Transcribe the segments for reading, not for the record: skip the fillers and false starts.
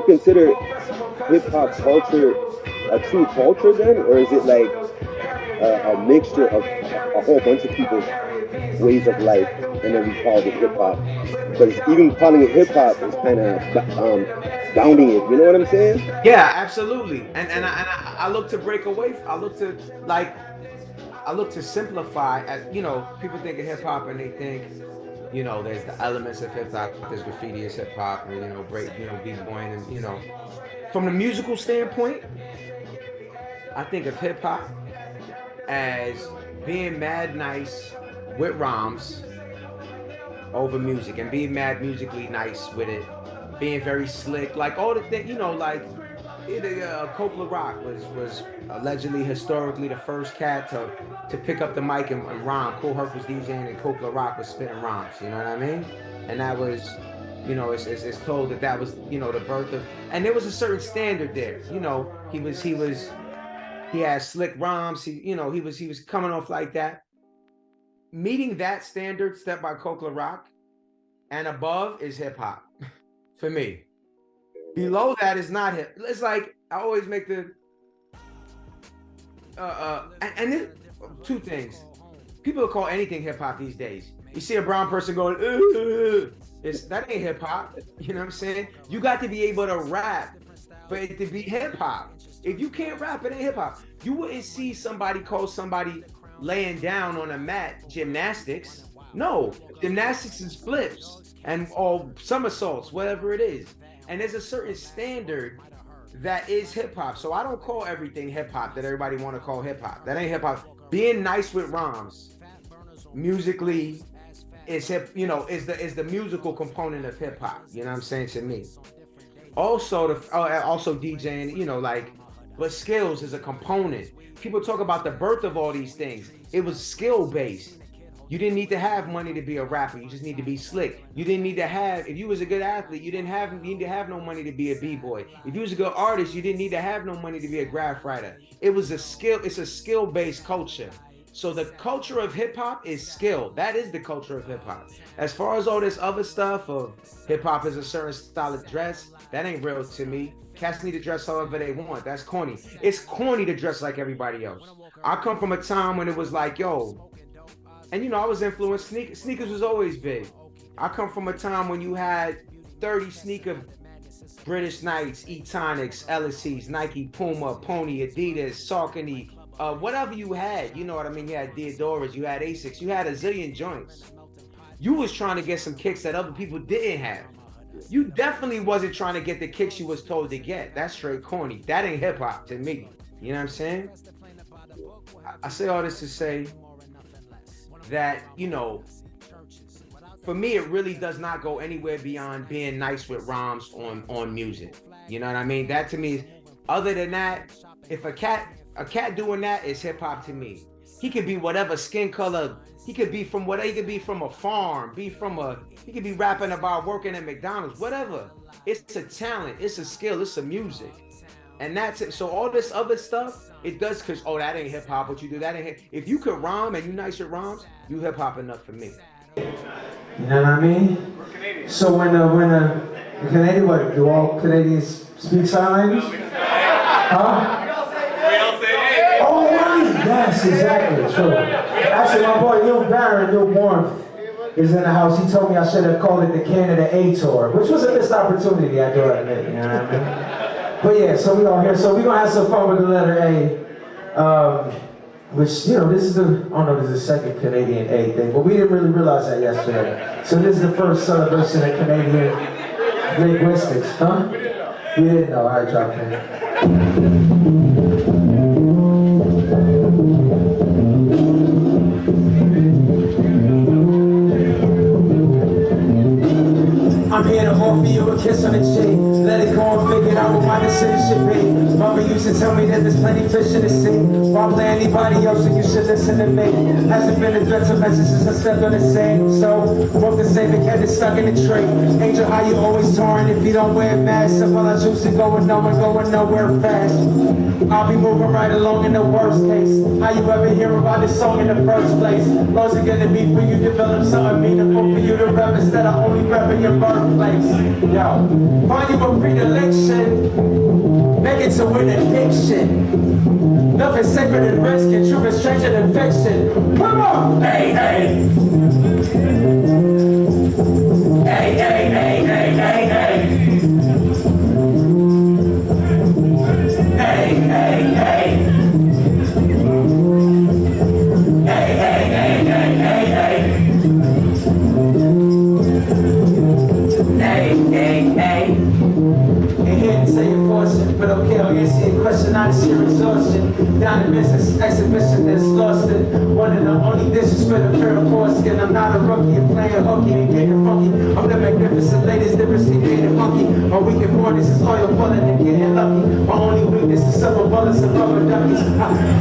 consider hip hop culture a true culture then, or is it like a mixture of a whole bunch of people's ways of life, and then we call it hip hop? Because even calling it hip hop is kind of downing it. You know what I'm saying? Yeah, absolutely. I look to break away. I look to simplify. As you know, people think of hip hop and they think, you know, there's the elements of hip hop. There's graffiti as hip hop, and you know, break, you know, b-boying, and you know, from the musical standpoint, I think of hip hop as being mad nice with rhymes over music and being mad musically nice with it, being very slick, like all the things, you know, like Coppola Rock was allegedly historically the first cat to pick up the mic and rhyme. Kool Herc was DJing and Coppola Rock was spitting rhymes. You know what I mean? And that was, you know, it's told that that was, you know, the birth of, and there was a certain standard there. You know, he had slick rhymes. He was coming off like that. Meeting that standard set by Coppola Rock and above is hip hop for me. Below that is not hip. It's like I always make the two things. People call anything hip hop these days. You see a brown person going, that ain't hip hop. You know what I'm saying? You got to be able to rap for it to be hip hop. If you can't rap, it ain't hip hop. You wouldn't see somebody call somebody laying down on a mat gymnastics. No, gymnastics is flips and all somersaults, whatever it is. And there's a certain standard that is hip hop. So I don't call everything hip hop that everybody want to call hip hop. That ain't hip hop. Being nice with rhymes, musically, is hip. You know, is the musical component of hip hop. You know what I'm saying, to me. Also, also DJing. You know, like, but skills is a component. People talk about the birth of all these things. It was skill based. You didn't need to have money to be a rapper. You just need to be slick. You didn't need to have, if you was a good athlete, you didn't need to have no money to be a b-boy. If you was a good artist, you didn't need to have no money to be a graph writer. It was a skill. It's a skill-based culture. So the culture of hip hop is skill. That is the culture of hip hop. As far as all this other stuff of hip hop is a certain style of dress, that ain't real to me. Cats need to dress however they want. That's corny. It's corny to dress like everybody else. I come from a time when it was like, yo, and you know, I was influenced. Sneakers was always big. I come from a time when you had 30 sneaker British Knights, E-Tonics, LSCs, Nike, Puma, Pony, Adidas, Saucony, whatever you had. You know what I mean? You had Diadoras, you had Asics, you had a zillion joints. You was trying to get some kicks that other people didn't have. You definitely wasn't trying to get the kicks you was told to get. That's straight corny. That ain't hip hop to me. You know what I'm saying? I say all this to say that, you know, for me, it really does not go anywhere beyond being nice with rhymes on music. You know what I mean? That to me, other than that, if a cat doing that is hip hop to me. He could be whatever skin color. He could be from whatever. He could be from a farm. He could be rapping about working at McDonald's. Whatever. It's a talent. It's a skill. It's a music. And that's it. So all this other stuff, it does, because, oh, that ain't hip hop. What you do, that ain't hip. If you could rhyme and you nice with rhymes, you hip hop enough for me. You know what I mean? So when Canadian, what, do all Canadians speak sign language? Huh? Oh, right. Yes, exactly. True. Actually, my boy Lil Baron, Lil Warmth, is in the house. He told me I should have called it the Canada A Tour, which was a missed opportunity, I do admit. You know what I mean? But yeah, so we on here. So we're gonna have some fun with the letter A, which, you know, this is this is the second Canadian A thing, but we didn't really realize that yesterday. So this is the first celebration of Canadian linguistics, huh? You didn't know. All right, drop it. I'm here to offer you a kiss on the cheek. Let it go and figure out what my decision should be. Mama used to tell me that there's plenty fish in the sea. Why play anybody else and you should listen to me? Hasn't been a threat to message since I stepped on the scene. So, walk the same and get it stuck in the tree. Angel, how you always touring if you don't wear a mask? So while I choose to going nowhere fast. I'll be moving right along in the worst case. How you ever hear about this song in the first place? Laws are gonna be for you to develop something meaningful for you to rap instead of only rapping your birthplace. Yo, find you a predilection, make it to an addiction. Nothing sacred than risk, and truth is stranger than fiction. Come on! Hey, hey! Hey, hey, hey, hey, hey, hey! Hey, hey, hey! Hey, hey, hey, hey, hey, hey! Hey, hey, hey! Ain't here to say your fortune, but okay, I'll answer your question, I just hear exhaustion. Down in business, exhibition that's lost it. One of the only dishes for the pair of foreskin. I'm not a rookie, I'm playing hooky and getting funky. I'm the magnificent latest difference in getting monkey. My weekend mornings is oil pulling and getting lucky. My only weakness is silver bullets and rubber duckies.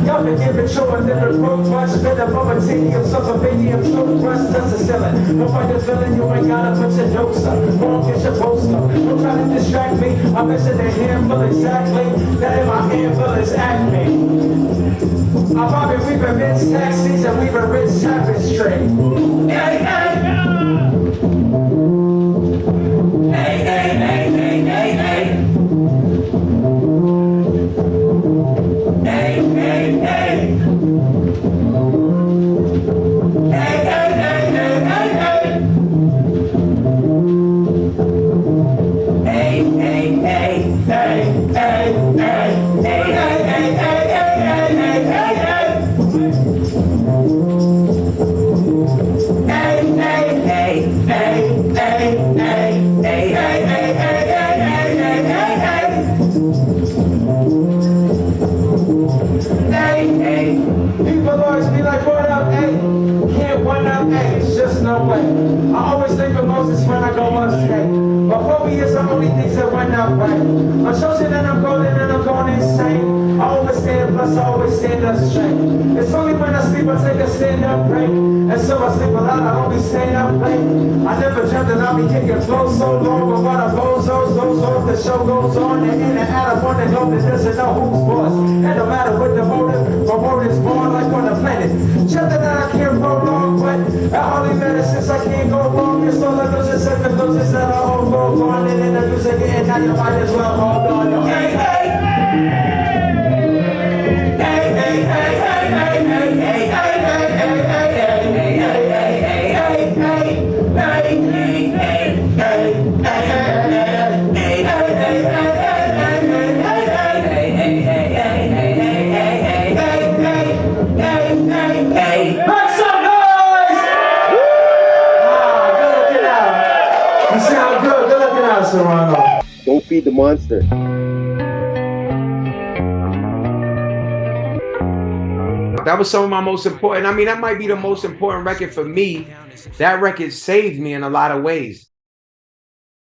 Y'all been giving children that approach much better. Mama tedium, suffer baby, I'm so crushed, that's a ceiling. Don't fight the villain, you ain't gotta put your jokes up. Don't get your post up. Don't try to distract me. I mentioned the handful exactly. That in my handful is acme. I've been weaving men's taxis and weaving rich tapestry. Hey, hey, hey, hey, hey, hey, hey, hey. Hey, hey, hey. Hey, hey, hey, hey, hey, hey. Hey, hey, hey, hey, hey, hey, hey, hey, hey, hey. People always be like, what up, hey? Can't one up, hey? It's just no way. I always think of Moses when I go upstate. But 4 years, the only things that went up right. I'm chosen and I'm golden and I'm going insane. I always stand, plus I always stand up straight. It's only when I sleep I take a stand up break. And so I sleep a lot, I always stand up late. I never dreamt that I'll be kicking flow so long. But what a bozos, those off, the show goes on. And in and out, I wanna know that doesn't know who's boss. And no matter what the motive, my word is born like on the planet. Chapter that I can't prolong, but I hardly matter since I can't go wrong. It's all the losers and the losers that I all go on. And then the music and now you might as well hold on. Yo, hey, hey! Hey, hey, hey, hey, hey, hey, hey, hey, hey, hey, hey, hey, Don't feed the monster. That was some of my most important. I mean, that might be the most important record for me. That record saved me in a lot of ways.